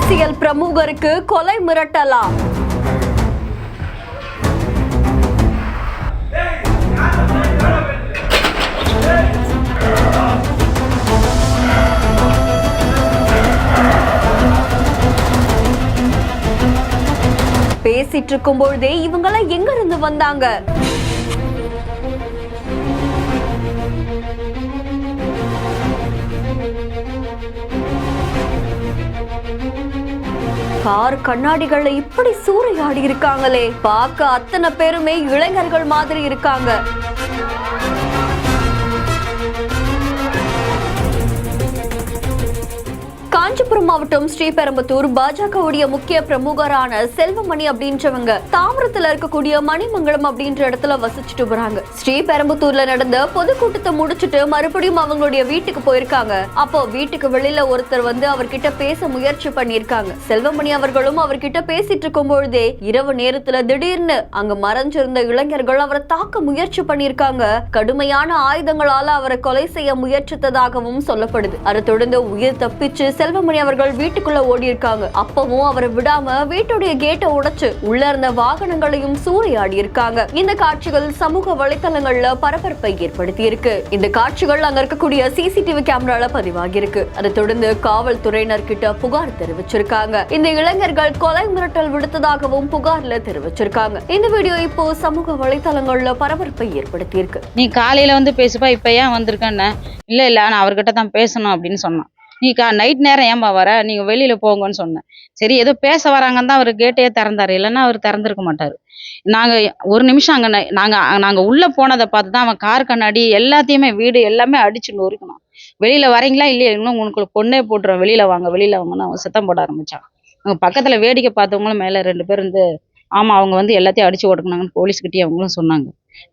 அரசியல் பிரமுகருக்கு கொலை மிரட்டலா? பேசிட்டு இருக்கும் பொழுதே இவங்கெல்லாம் எங்க இருந்து வந்தாங்க? கார் கண்ணாடிகளை இப்படி சூறையாடி இருக்காங்களே, பார்க்க அத்தனை பேருமே இளைஞர்கள் மாதிரி இருக்காங்க. காஞ்சிபுரம் மாவட்டம் ஸ்ரீபெரும்புத்தூர் பாஜகவுடைய முக்கிய பிரமுகரான செல்வமணி அப்படின்றவங்க தாமிரத்துல இருக்கக்கூடிய மணிமங்கலம் அப்படின்ற இடத்துல வசிச்சுட்டு வராங்க. ஸ்ரீபெரும்புத்தூர்ல நடந்த பொதுக்கூட்டத்தை முடிச்சுட்டு மறுபடியும் அவங்களுடைய வீட்டுக்கு போயிருக்காங்க. அப்போ வீட்டுக்கு வெளியில ஒருத்தர் வந்து அவர்கிட்ட பேச முயற்சி பண்ணிருக்காங்க. செல்வமணி அவர்களும் அவர்கிட்ட பேசிட்டு இருக்கும் பொழுதே இரவு நேரத்துல திடீர்னு அங்க மறைஞ்சிருந்த இளைஞர்கள் அவரை தாக்க முயற்சி பண்ணிருக்காங்க. கடுமையான ஆயுதங்களால அவரை கொலை செய்ய முயற்சித்ததாகவும் சொல்லப்படுது. அதை தொடர்ந்து உயிர் தப்பிச்சு செல்வமணி அவர்கள் வீட்டுக்குள்ள ஓடி இருக்காங்க. அப்பவும் அவரை விடாம வீட்டுடைய கேட்டை உடைச்சு உள்ள இருந்த வாகனங்களையும் சூறையாடி இருக்காங்க. இந்த காட்சிகள் சமூக வலைதளங்கள்ல பரபரப்பை ஏற்படுத்தி இருக்கு. இந்த காட்சிகள் அங்க இருக்கக்கூடிய சிசிடிவி கேமரால பதிவாகி இருக்கு. அதை தொடர்ந்து காவல்துறையினர் கிட்ட புகார் தெரிவிச்சிருக்காங்க. இந்த இளைஞர்கள் கொலை மிரட்டல் விடுத்ததாகவும் புகார்ல தெரிவிச்சிருக்காங்க. இந்த வீடியோ இப்போ சமூக வலைதளங்கள்ல பரபரப்பை ஏற்படுத்தி இருக்கு. நீ காலையில வந்து பேசுப்பா, இப்ப ஏன் வந்திருக்கேன்னு? இல்ல நான் அவர்கிட்ட தான் பேசணும் அப்படின்னு சொன்னான். நீ நைட் நேரம் ஏன்பா வர, நீங்க வெளியில போங்கன்னு சொன்னேன். சரி ஏதோ பேச வராங்கன்னு தான் அவர் கேட்டே திறந்தாரு, இல்லைன்னா அவர் திறந்திருக்க மாட்டாரு. நாங்க ஒரு நிமிஷம் அங்க நாங்க உள்ள போனதை பார்த்து தான் அவன் கார் கண்ணாடி எல்லாத்தையுமே வீடு எல்லாமே அடிச்சு நொறுக்கணும். வெளியில வரீங்களா இல்லையா, இன்னும் உங்களுக்கு பொண்ணே போட்டுரும், வெளியில வாங்கன்னு அவன் சத்தம் போட ஆரம்பிச்சான். அவங்க பக்கத்துல வேடிக்கை பார்த்தவங்களும் மேல 2 பேர் இருந்து ஆமா அவங்க வந்து எல்லாத்தையும் அடிச்சு ஓடுனாங்கன்னு போலீஸ்கிட்டயே அவங்களும் சொன்னாங்க.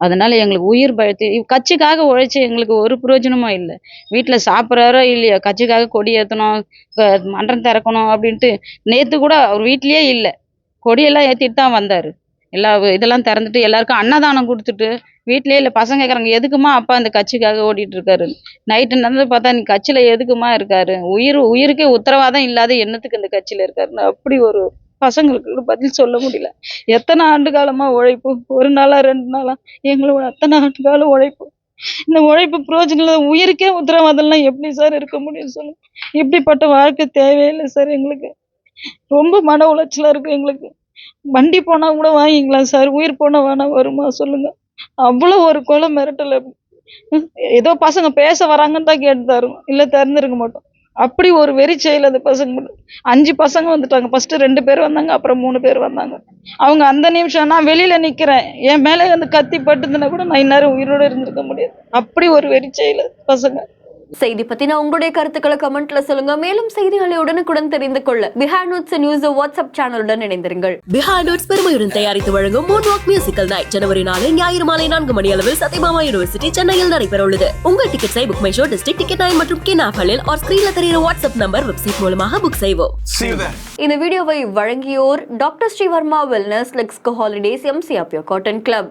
அதனால எங்களுக்கு உயிர் பயத்து கட்சிக்காக உழைச்சி எங்களுக்கு ஒரு பிரயோஜனமும் இல்லை. வீட்டுல சாப்பிட்றாரோ இல்லையோ கட்சிக்காக கொடி ஏற்றணும், மன்றம் திறக்கணும் அப்படின்ட்டு நேத்து கூட அவர் வீட்லயே இல்லை, கொடியெல்லாம் ஏற்றிட்டு தான் வந்தாரு. இதெல்லாம் திறந்துட்டு எல்லாருக்கும் அன்னதானம் கொடுத்துட்டு வீட்லயே இல்லை. பசங்க கேட்குறாங்க எதுக்குமா அப்பா அந்த கட்சிக்காக ஓடிட்டு இருக்காரு. நைட்டு நடந்து பார்த்தா நீ கட்சியில எதுக்குமா இருக்காரு, உயிருக்கே உத்தரவாதம் இல்லாத எண்ணத்துக்கு இந்த கட்சியில இருக்காருன்னு அப்படி ஒரு பசங்களுக்கு பதில் சொல்ல முடியல. எத்தனை ஆண்டு காலமா உழைப்பு, ஒரு நாளா 2 நாளா எங்களோட அத்தனை ஆண்டு காலம் உழைப்பு. இந்த உழைப்பு பிரயோஜனம் உயிருக்கே உத்தரவாதம்லாம் எப்படி சார் இருக்க முடியும் சொல்லுங்க? இப்படிப்பட்ட வாழ்க்கை தேவையில்லை சார். எங்களுக்கு ரொம்ப மன உளைச்சலா இருக்கு. எங்களுக்கு வண்டி போனா கூட வாங்கிக்கலாம் சார், உயிர் போனா வேணா வருமா சொல்லுங்க? அவ்வளவு ஒரு கொலை மிரட்டல். ஏதோ பசங்க பேச வராங்கன்னு தான் கேட்டு தரும், இல்ல திறந்திருக்க மாட்டோம். அப்படி ஒரு வெறி செயல் அந்த பசங்க. 5 பசங்க வந்துட்டாங்க. ஃபர்ஸ்ட் 2 பேர் வந்தாங்க, அப்புறம் 3 பேர் வந்தாங்க. அவங்க அந்த நிமிஷம் நான் வெளியில நிக்கிறேன், என் மேலே வந்து கத்தி பட்டுதுன்னா கூட நான் இந்நேரம் உயிரோட இருந்திருக்க முடியாது. அப்படி ஒரு வெறி செயல் பசங்க. செய்தி பத்தின உங்களுடைய கருத்துக்களை கமெண்ட்ல சொல்லுங்க. மேலும் செய்திகளை உடனுக்குடன் தெரிந்து கொள்ள பிஹைண்ட் நோட்ஸ் நியூஸ் வாட்ஸ்அப் சேனலுடன் இணைந்திருங்கள். பிஹைண்ட் நோட்ஸ் பெருமையுடன் தயாரித்து வழங்கும் மூன்வாக் மியூசிக்கல் நைட் ஜனவரி 4 ஞாயிறு மாலை 4 மணி அளவில் சத்யபாமா யூனிவர்சிட்டி சென்னையில் நடைபெற உள்ளது. உங்கள் டிக்கெட்ஸை book my show, district ticket 9 மற்றும் கினாஃபலில் ஆர் ஸ்கிரீன்ல தெரிகிற வாட்ஸ்அப் நம்பர் வெப்சைட் மூலமாக புக் செய்வோம். இந்த வீடியோவை வழங்கியோர் doctor Srivarma wellness, Lexco holidays, MCR cotton club.